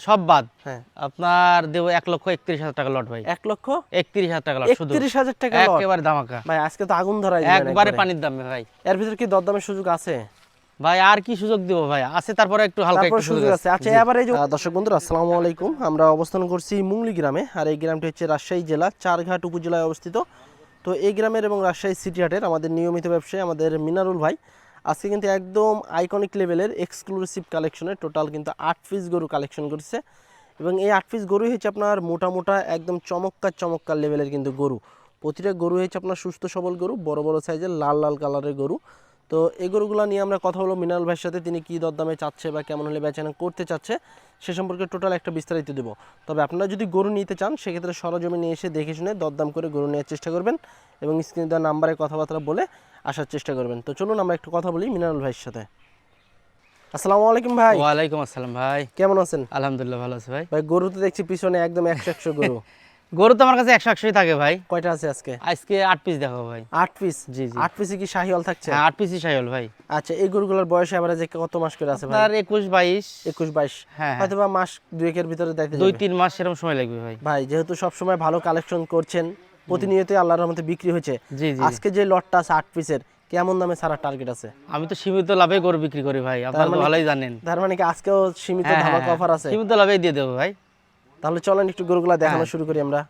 সব বাদ হ্যাঁ আপনার দেবো 1,31,000 টাকা লট ভাই। 1,31,000 টাকা লট, শুধু 31,000 টাকা লট। একেবারে ধামাকা ভাই আজকে তো আগুন ধরাই দিবেন একবারে পানির দামে ভাই। এর ভিতর কি দরদামের সুযোগ আছে? ভাই আর কি সুযোগ দিব ভাই, আছে তারপরে একটু হালকা তারপর একটু সুযোগ আছে। আচ্ছা জি। এবারে যে দর্শক বন্ধুরা আসসালামু আলাইকুম, আমরা অবস্থান করছি মুংলি গ্রামে, আর এই গ্রামটি হচ্ছে রাজশাহী জেলা চারঘাট উপজেলায় অবস্থিত। তো এই গ্রামের এবং রাজশাহী সিটি হাটের আমাদের নিয়মিত ব্যবসায়ী আমাদের মিনারুল ভাই আজকে কিন্তু একদম আইকনিক লেভেলের এক্সক্লুসিভ কালেকশনে টোটাল কিন্তু 8 পিস গরু কালেকশন করছে। এবং এই 8 পিস গরু হচ্ছে আপনার মোটা মোটা একদম চমৎকার লেভেলের কিন্তু গরু। প্রতিটা গরু হচ্ছে আপনার সুস্থ সবল গরু, বড় বড় সাইজের লাল লাল কালারের গরু। তো এই গরুগুলো নিয়ে আমরা কথা বলবো মিনারুল ভাইয়ের সাথে, তিনি কী দরদামে চাচ্ছে বা কেমন হলে বেচাকেনা করতে চাচ্ছে সে সম্পর্কে টোটাল একটা বিস্তারিত দেবো। তবে আপনারা যদি গরু নিতে চান সেক্ষেত্রে সরজমিনে এসে দেখে শুনে দরদাম করে গরু নেওয়ার চেষ্টা করবেন এবং স্ক্রিনে দেওয়া নাম্বারে কথাবার্তা বলে আসার চেষ্টা করবেন। তো চলুন আমরা একটু কথা বলি মিনারুল ভাইয়ের সাথে। আসসালামু আলাইকুম ভাই। ওয়ালাইকুম আসসালাম ভাই, কেমন আছেন? আলহামদুলিল্লাহ ভালো আছে ভাই। ভাই গরু তো দেখছি পিছনে একদম 100 গরু। গরু তো আমার কাছে 100 থাকে ভাই। কয়টা আছে আজকে? আজকে 8 পিস দেখাবো ভাই। 8 পিস? জি জি। 8 পিসে কি শাহিওয়াল থাকছে? হ্যাঁ 8 পিসই শাহিওয়াল ভাই। আচ্ছা এই গরুগুলোর বয়স এভারেজে কত মাস করে আছে ভাই? আপনার 21-22। 21-22? হ্যাঁ হয়তো বা মাস দুয়েকের ভিতরে দেখতে যাবে। 2-3 মাস এরকম সময় লাগবে ভাই। ভাই যেহেতু সব সময় ভালো কালেকশন করছেন, প্রতিনিয়তই আল্লাহর রহমতে বিক্রি হচ্ছে, জি জি। আজকে যে লটটা আছে 8 পিসের কেমন দামে ছাড়ার টার্গেট আছে? আমি তো সীমিত লাভে গরু বিক্রি করি ভাই, আপনারা তো ভালোই জানেন। তার মানে কি আজকেও সীমিত ধামাকা অফার আছে? সীমিত লাভেই দিয়ে দেবো ভাই। তাহলে চলেন একটু গরুগুলা দেখানো শুরু করি আমরা।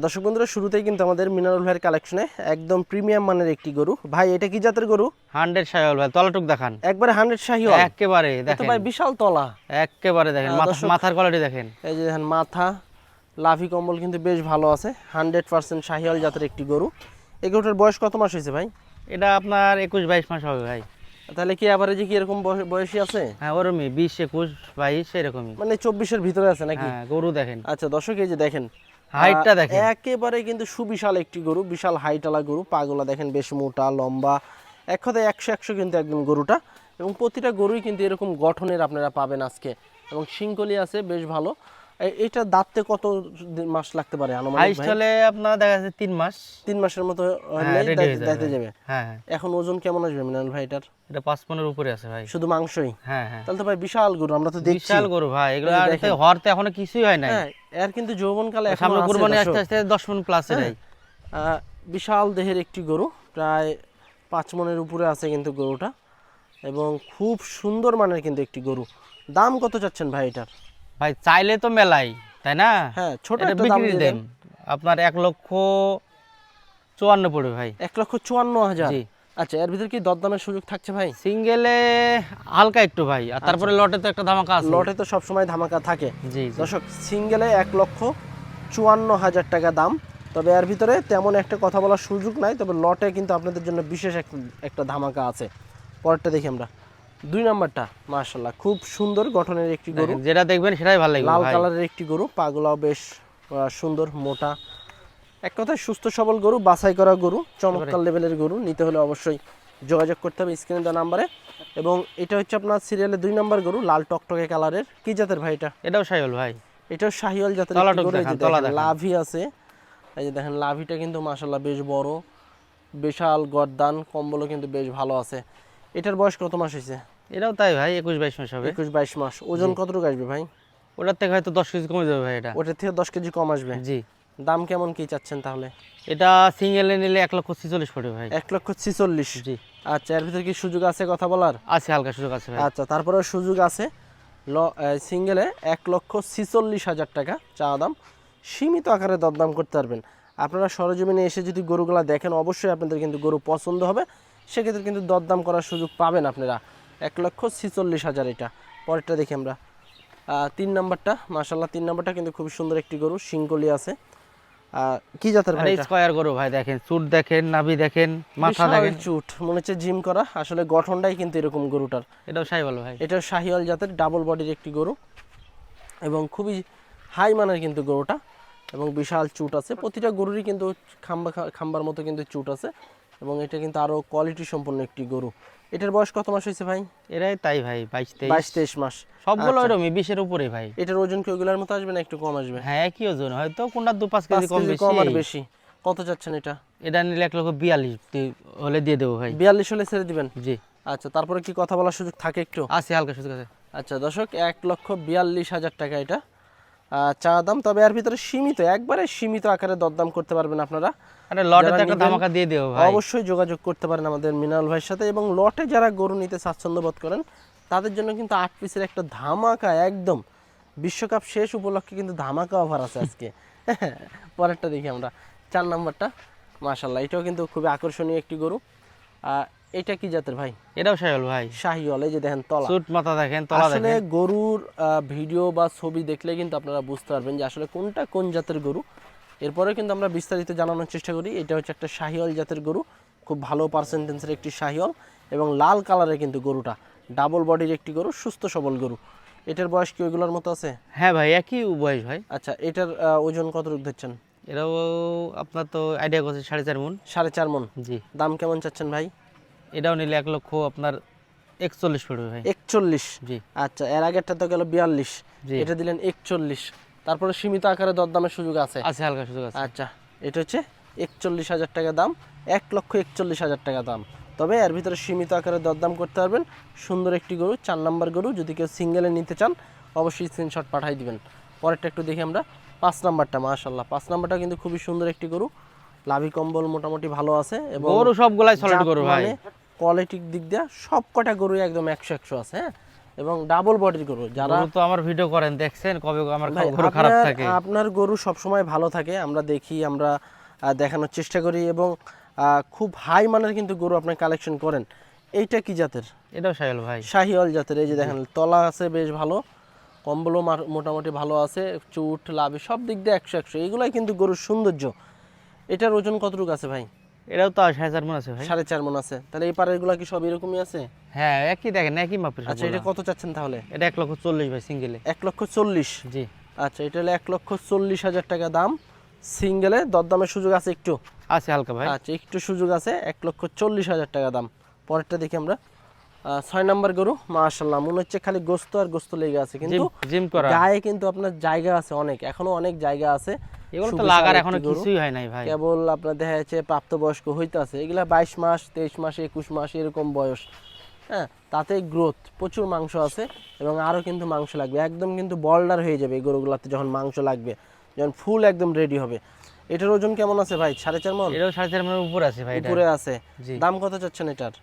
দর্শক বন্ধুরা শুরুতেই কিন্তু আমাদের মিনারুল ভাইয়ের কালেকশনে একদম প্রিমিয়াম মানের একটি গরু। ভাই এটা কি জাতের গরু? 100 শাহিওয়াল ভাই, তলাটুক দেখান। একবারে 100 শাহিওয়াল? একেবারে তো দেখেন ভাই বিশাল তলা। একেবারে দেখেন মাথার কোয়ালিটি দেখেন। এই যে দেখেন মাথা, লাভি কম্বল কিন্তু বেশ ভালো আছে। 100% শাহিওয়াল জাতের একটি গরু। এই গরুটার বয়স কত মাস হয়েছে ভাই? এটা আপনার 21-22 মাস হবে ভাই। তাহলে কি এভারেজে কি এরকম বয়সী আছে? হ্যাঁ ওরমই 20-21-22 এরকমই। মানে 24-এর ভিতরে আছে নাকি? হ্যাঁ গরু দেখেন। আচ্ছা দর্শক এই যে দেখেন হাইটটা দেখেন একেবারে কিন্তু সুবিশাল একটি গরু, বিশাল হাইটালা গরু। পাগুলা দেখেন বেশ মোটা লম্বা, এক কথায় 100 কিন্তু একদম গরুটা। এবং প্রতিটা গরুই কিন্তু এরকম গঠনের আপনারা পাবেন আজকে। এবং শিংকলি আছে বেশ ভালো। এটা দাঁততে কত মাস লাগতে পারে আনুমানিক হাইস্ট ভাই? হলে আপনার দেখা যাচ্ছে 3 মাস। 3 মাসের মতো দাঁতে যাবে। হ্যাঁ এখন ওজন কেমন আসবে মিনাল ভাই এটার? এটা 5 মণের উপরে আছে ভাই। শুধু মাংসই? হ্যাঁ হ্যাঁ। তাহলে তো ভাই বিশাল গরু, আমরা তো দেখছি বিশাল গরু ভাই, এগুলো হরতে এখনো কিছুই হয় নাই। হ্যাঁ এর কিন্তু যৌবনকালে এখনো সামনে আছে কুরবানি দর্শক। আস্তে আস্তে 10 মণ প্লাস এর। বিশাল দেহের একটি গরু, প্রায় 5 মণের উপরে আছে কিন্তু গরুটা, এবং খুব সুন্দর মানের কিন্তু একটি গরু। দাম কত চাচ্ছেন ভাই এটার? ভাই চাইলে তো মেলাই, তাই না? হ্যাঁ ছোট এটা একটা দাম বিক্রি দিয়ে দেন দেন। আপনার 1,54,000 পড়বে ভাই। 1,54,000? জি। আচ্ছা এর ভিতর কি দরদামের সুযোগ থাকছে ভাই? সিঙ্গেলে হালকা একটু ভাই, আর তারপরে লটে তো একটা ধামাকা আছে। লটে তো সবসময় ধামাকা থাকে। জি জি। দর্শক সিঙ্গেলে 1,54,000 টাকা দাম। তবে এর ভিতরে তেমন একটা কথা বলার সুযোগ নাই, তবে লটে কিন্তু আপনাদের জন্য বিশেষ একটা ধামাকা আছে। পরেরটা দেখি আমরা, 2 নাম্বারটা। মাশাআল্লাহ খুব সুন্দর গঠনের একটি গরু, যেটা দেখবেন সেটাই ভালো লাগবে লাল ভাই। কালারের একটি গরু। পাগুলাও বেশ সুন্দর মোটা, এক কথায় সুস্থ সবল গরু, বাছাই করা গরু, চমৎকার লেভেলের গরু। নিতে হলে অবশ্যই যোগাযোগ করতে হবে স্ক্রিনে দেওয়া নাম্বারে। এবং এটা হচ্ছে আপনার সিরিয়ালে 2 নাম্বার গরু, লাল টকটকে কালারের। কি জাতের ভাই এটা? এটাও শাহিওয়াল ভাই। এটাও শাহিওয়াল জাতের একটি গরু। এই যে দেখেন লাভি আছে, এই যে দেখেন লাভিটা কিন্তু মাশাআল্লাহ বেশ বড়, বিশাল গর্দান, কম্বলও কিন্তু বেশ ভালো আছে। এটার বয়স কত মাস হয়েছে? এটাও তাই ভাই 21-22 মাস হবে। 21-22 মাস। ওজন কতটুকু আসবে ভাই? ওটার থেকে হয়তো 10 কেজি কমে যাবে ভাই এটা। ওটার থেকে 10 কেজি কম আসবে? জি। দাম কেমন কি চাচ্ছেন তাহলে? এটা সিঙ্গেলে নিলে 1,46,000 পড়বে ভাই। 1,46,000? জি। আচ্ছা এর ভিতরে কি সুযোগ আছে কথা বলার? আছে, হালকা সুযোগ আছে ভাই। আচ্ছা তারপরে সুযোগ আছে। সিঙ্গেলে 1,46,000 টাকা চাওয়া দাম। সীমিত আকারে দরদাম করতে পারবেন। আপনারা সরজমিনে এসে যদি গরুগুলা দেখেন অবশ্যই আপনাদের কিন্তু গরু পছন্দ হবে, সেক্ষেত্রে কিন্তু দরদাম করার সুযোগ পাবেন আপনারা। 1,46,000 এটা। পরেরটা দেখি আমরা, 3 নাম্বারটা। মাশাআল্লাহ 3 নাম্বারটা কিন্তু খুব সুন্দর একটি গরু, শিংকলি আছে। কি জাতের ভাই এটা? স্কয়ার গরু ভাই, দেখেন চুট দেখেন, নাভি দেখেন, মাথা দেখেন। চুট মনে হচ্ছে জিম করা, আসলে গঠনটাই কিন্তু এরকম গরুটার। এটাও শাহিওয়াল ভাই। এটা শাহিওয়াল জাতের ডাবল বডির একটি গরু, এবং খুবই হাই মানের কিন্তু গরুটা, এবং বিশাল চুট আছে। প্রতিটা গরুরই কিন্তু খাম্বার মতো কিন্তু চুট আছে, এবং এটা কিন্তু আরো কোয়ালিটি সম্পন্ন একটি গরু। এটার বয়স কত মাস হয়েছে ভাই? এরাই তাই ভাই 22-23 মাস। সবগুলো এরকমই 20-এর উপরে ভাই। এটার ওজন কি ওগুলার মতো আসবে না একটু কম আসবে? হ্যাঁ একই ওজন, হয়তো কোনটা 2-5 কেজি কম আর বেশি। কত চাচ্ছেন এটা? এটা নিলে 1,42,000 হলে দিয়ে দেবো ভাই। 42 হলে ছেড়ে দিবেন? জি। আচ্ছা তারপরে কি কথা বলার সুযোগ থাকে একটু? আছে, হালকা সুযোগ আছে। আচ্ছা দর্শক 1,42,000 টাকা এটা চা দাম, তবে এর ভিতরে সীমিত, একবারে সীমিত আকারে দরদাম করতে পারবেন আপনারা। আরে লটে যারা তো একটা নিবেন, ধামাকা দিয়ে দিও ভাই। অবশ্যই যোগাযোগ করতে পারেন আমাদের মিনারেল ভাইয়ের সাথে। এবং লটে যারা গরু নিতে স্বাচ্ছন্দ্য বোধ করেন তাদের জন্য কিন্তু 8 পিসের একটা ধামাকা, একদম বিশ্বকাপ শেষ উপলক্ষে কিন্তু ধামাকা অফার আছে আজকে। পরেরটা দেখি আমরা, 4 নাম্বারটা। মাশাআল্লাহ, এটাও কিন্তু খুবই আকর্ষণীয় একটি গরু। এটা কি জাতের ভাই? এটাও শাহিওয়াল ভাই। শাহিওয়াল, এই যে দেখেন তলা, চুট মাথা দেখেন, তলা আসলে দেখেন। গরুর ভিডিও বা ছবি দেখলে কিন্তু আপনারা বুঝতে পারবেন যে আসলে কোনটা কোন জাতের গরু। এরপরে কিন্তু আমরা বিস্তারিত জানানোর চেষ্টা করি। এটা হচ্ছে একটা শাহিওয়াল জাতের গরু, খুব ভালো পার্সেন্টেন্সের একটি শাহিওয়াল এবং লাল কালারের কিন্তু গরুটা, ডাবল বডির একটি গরু, সুস্থ সবল গরু। এটার বয়স কি ওইগুলোর মতো আছে? হ্যাঁ ভাই, একই বয়স ভাই। আচ্ছা, এটার ওজন কতটুকু ধরছেন? এটাও আপনার তো আইডিয়া করছে 4.5 মণ। 4.5 মণ। জি। দাম কেমন চাচ্ছেন ভাই? এটাও নিলে 1 লক্ষ আপনার 41 পড়বে ভাই। 41। জি। আচ্ছা, এর আগেরটা তো গেল 42, জি। এটা দিলেন 41। তারপরে সীমিত আকারে দরদামের সুযোগ আছে? আছে, হালকা সুযোগ আছে। আচ্ছা, এটা হচ্ছে 41,000 টাকা দাম, 1,41,000 টাকা দাম। তবে এর ভিতরে সীমিত আকারে দরদাম করতে পারবেন। সুন্দর একটি গরু, 4 নাম্বার গরু। যদি কেউ সিঙ্গেলে নিতে চান অবশ্যই স্ক্রিনশট পাঠিয়ে দিবেন। পরেরটা একটু দেখি আমরা, 5 নাম্বারটা। মাশাআল্লাহ, 5 নাম্বারটা কিন্তু খুবই সুন্দর একটি গরু, লাভি কম্বল মোটামুটি ভালো আছে এবং গরু সবগুলাই সলিড গরু ভাই। কোয়ালিটির দিক দিয়ে সব কটা গরু একদম 100 আছে, হ্যাঁ, এবং ডাবল বডির গরু। যারা গরু তো আমার ভিডিও করেন, দেখছেন কবে আমার ভাই, গরু খারাপ থাকে? আপনার গরু সবসময় ভালো থাকে, আমরা দেখি, আমরা দেখানোর চেষ্টা করি এবং খুব হাই মানের কিন্তু গরু আপনি কালেকশন করেন। এইটা কি জাতের? এটাও শাহিওয়াল ভাই। শাহিওয়াল জাতের। এই যে দেখেন তলা আছে বেশ ভালো, কম্বলও মোটামুটি ভালো আছে, চুট লাভি সব দিক দিয়ে 100। এইগুলাই কিন্তু গরুর সৌন্দর্য। এটার ওজন কতটুকু আছে ভাই? এটাও তো 4.5 মণ আছে ভাই। 4.5 মণ আছে। তাহলে এই পারের গুলা কি সব এরকমই আছে? হ্যাঁ, একই দেখেন, একই মাপের। আচ্ছা, এটা কত চাচ্ছেন তাহলে? এটা 1,40,000 ভাই সিঙ্গেলে। 1,40,000। জি। আচ্ছা, এটা হলো 1,40,000 টাকা দাম সিঙ্গেলে। দরদামের সুযোগ আছে একটু? আছে হালকা ভাই। আচ্ছা, একটু সুযোগ আছে, 1,40,000 টাকা দাম। পরেরটা দেখি আমরা, 6 নাম্বার গরু। মাশাআল্লাহ, মনে হচ্ছে খালি গোস্ত আর গোস্ত লেগে আছে, কিন্তু জিম করা গায়ে কিন্তু আপনার জায়গা আছে অনেক, এখনো অনেক জায়গা আছে। এগুলো তো সুবিশাল লাগার একটি এখনো গরু। কিছুই হয় নাই ভাই। কেবল আপনার দেখা যাচ্ছে প্রাপ্তবয়স্ক হইতে আছে, এগুলা 22 মাস 23 মাস 21 মাস এরকম বয়স, হ্যাঁ, তাতে গ্রোথ, প্রচুর মাংস আছে এবং আরও কিন্তু মাংস লাগবে, একদম কিন্তু বল্ডার হয়ে যাবে এই গরুগুলাতে যখন মাংস লাগবে, যখন ফুল একদম রেডি হবে। এটার ওজন কেমন আছে ভাই? 4.5 মণ? এটাও 4.5 মণের উপরে আছে ভাই। উপরে আছে। জি। দাম কত চাচ্ছেন এটার?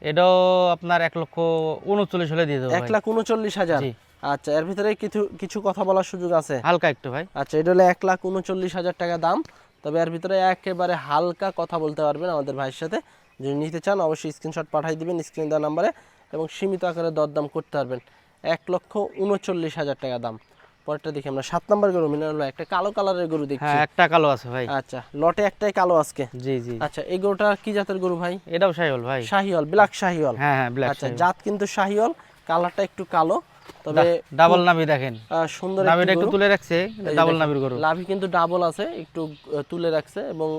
এটাও আপনার 1,39,000 হলে দিয়ে দেবো ভাই। 1,39,000। জি। আচ্ছা, এর ভিতরে কিছু কিছু কথা বলার সুযোগ আছে? হালকা একটু ভাই। আচ্ছা, এটা হলো 1,39,000 টাকা দাম। তবে এর ভিতরে একেবারে হালকা কথা বলতে পারবেন আমাদের ভাইয়ের সাথে। যদি নিতে চান অবশ্যই স্ক্রিনশট পাঠিয়ে দিবেন স্ক্রিন দেওয়া নাম্বারে এবং সীমিত আকারে দরদাম করতে পারবেন। 1,39,000 টাকা দাম। পরেরটা দেখি আমরা, 7 নাম্বার গরু। মিনারেল ভাই, একটা কালো কালারের গরু দেখছি। হ্যাঁ, একটা কালো আছে ভাই। আচ্ছা, লটে একটাই কালো আজকে। জি জি। আচ্ছা, এই গরুটা কি জাতের গরু ভাই? এটাও শাহিওয়াল ভাই। শাহিওয়াল, ব্ল্যাক শাহিওয়াল। হ্যাঁ হ্যাঁ, ব্ল্যাক। আচ্ছা, জাত কিন্তু শাহিওয়াল, কালারটা একটু কালো, তবে ডাবল নাভি দেখেন, সুন্দর নাভিটা একটি একটু গরু। তুলে রাখছে, এই ডাবল দেখেন, নাভির গরু। লাভি কিন্তু ডাবল আছে, একটু তুলে রাখছে এবং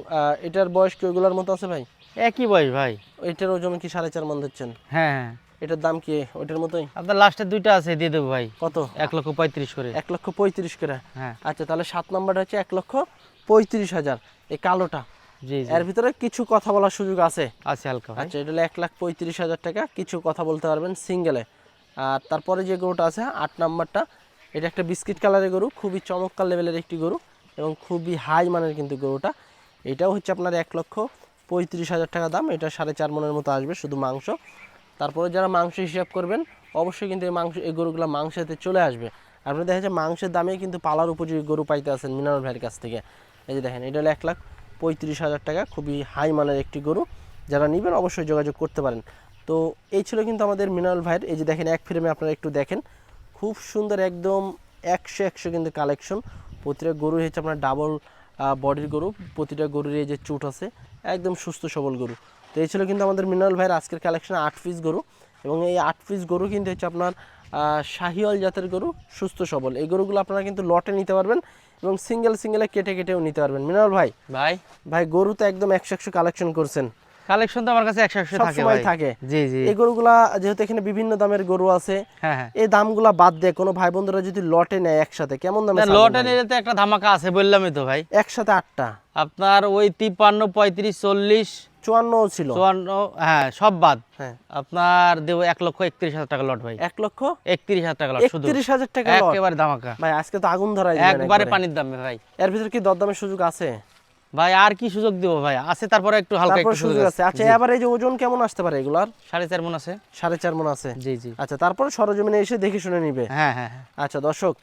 এটার বয়স কি ওইগুলোর মতো আছে ভাই? একই বয়স ভাই। এটার ওজন কি 4.5 মণ ধরছেন? হ্যাঁ হ্যাঁ। এটার দাম কি ওইটার মতোই? আপনার লাস্টের দুইটা আছে, দিয়ে দেবো ভাই। কত? 1,35,000 করে। 1,35,000 করে। হ্যাঁ। আচ্ছা, তাহলে 7 নাম্বারটা হচ্ছে 1,35,000, এই কালোটা। জি জি। এর ভিতরে কিছু কথা বলার সুযোগ আছে? আছে হালকা ভাই। আচ্ছা, এটা হলো 1,35,000 টাকা, কিছু কথা বলতে পারবেন সিঙ্গেলে। আর তারপরে যে গরুটা আছে 8 নাম্বারটা, এটা একটা বিস্কিট কালারের গরু, খুবই চমৎকার লেভেলের একটি গরু এবং খুবই হাই মানের কিন্তু গরুটা। এটাও হচ্ছে আপনার 1,35,000 টাকা দাম। এটা 4.5 মণের মতো আসবে শুধু মাংস। তারপরে যারা মাংস হিসাব করবেন অবশ্যই কিন্তু এই গরুগুলো মাংসেতে চলে আসবে। আপনি দেখা যাচ্ছে মাংসের দামে কিন্তু পালার উপযোগী গরু পাইতে আছেন মিনারেল ভাইয়ের কাছ থেকে। এই যে দেখেন, এটা হলো 1,35,000 টাকা, খুবই হাই মানের একটি গরু। যারা নেবেন অবশ্যই যোগাযোগ করতে পারেন। তো এই ছিল কিন্তু আমাদের মিনারেল ভাইয়ের, এই যে দেখেন এক ফ্রেমে আপনারা একটু দেখেন, খুব সুন্দর একদম 100 কিন্তু কালেকশন। প্রতিটা গরু হচ্ছে আপনার ডাবল বডির গরু, প্রতিটা গরুর এই যে চুট আছে, একদম সুস্থ সবল গরু। তো এই ছিল কিন্তু আমাদের মিনারেল ভাইয়ের আজকের কালেকশন, 8 পিস গরু। এবং এই 8 পিস গরু কিন্তু হচ্ছে আপনার শাহিওয়াল জাতের গরু, সুস্থ সবল। এই গরুগুলো আপনারা কিন্তু লটে নিতে পারবেন এবং সিঙ্গেলে কেটেও নিতে পারবেন। মিনারেল ভাই, ভাই ভাই গরু তো একদম 100 কালেকশন করছেন। কালেকশন তো আমার কাছে 100 থাকে সবসময় ভাই। থাকে। জি জি। এই গরুগুলা যেহেতু এখানে বিভিন্ন দামের গরু আছে, হ্যাঁ হ্যাঁ। এই দামগুলা বাদ দিয়ে কোনো ভাই বন্ধুরা যদি লটে নেয় একসাথে কেমন দামে না ছাড়বেন লটে ভাই? নিলে তো একটা ধামাকা আছে বললামই তো ভাই। একসাথে 8টা আপনার ওই 53 35 40 54 ছিল। 54, হ্যাঁ সব বাদ হ্যাঁ, আপনার দেবো 1,31,000 টাকা লট ভাই। 1,31,000 টাকা লট শুধু। 31,000 টাকা লট। একেবারে ধামাকা। ভাই আজকে তো আগুন ধরাই দিবেন একবারে একবারে। পানির দামে ভাই। এর ভিতর কি দরদামের সুযোগ আছে? ভাই আর কি সুযোগ দেবো ভাই, আছে তারপরে একটু হালকা তারপর একটু সুযোগ আছে। আচ্ছা এবার এই যে ওজন কেমন আসতে পারে এগুলার? 4.5 মণ আছে। 4.5 মণ আছে। জি জি। আচ্ছা তারপর সরজমিনে এসে দেখে শুনে নিবে। হ্যাঁ হ্যাঁ হ্যাঁ। আচ্ছা দর্শক,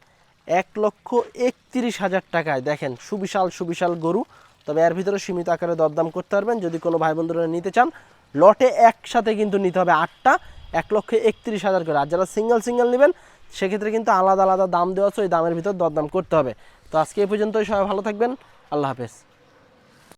1,31,000 টাকায় দেখেন সুবিশাল সুবিশাল গরু। তবে এর ভিতরে সীমিত আকারে দরদাম করতে পারবেন যদি কোনো ভাই বন্ধুরা নিতে চান। লটে একসাথে কিন্তু নিতে হবে 8টা, 1,31,000 করে। আর যারা সিঙ্গেল সিঙ্গেল নেবেন সেক্ষেত্রে কিন্তু আলাদা আলাদা দাম দেওয়া আছে, ওই দামের ভিতর দরদাম করতে হবে। তো আজকে এই পর্যন্তই, সবাই ভালো থাকবেন, আল্লাহ হাফেজ।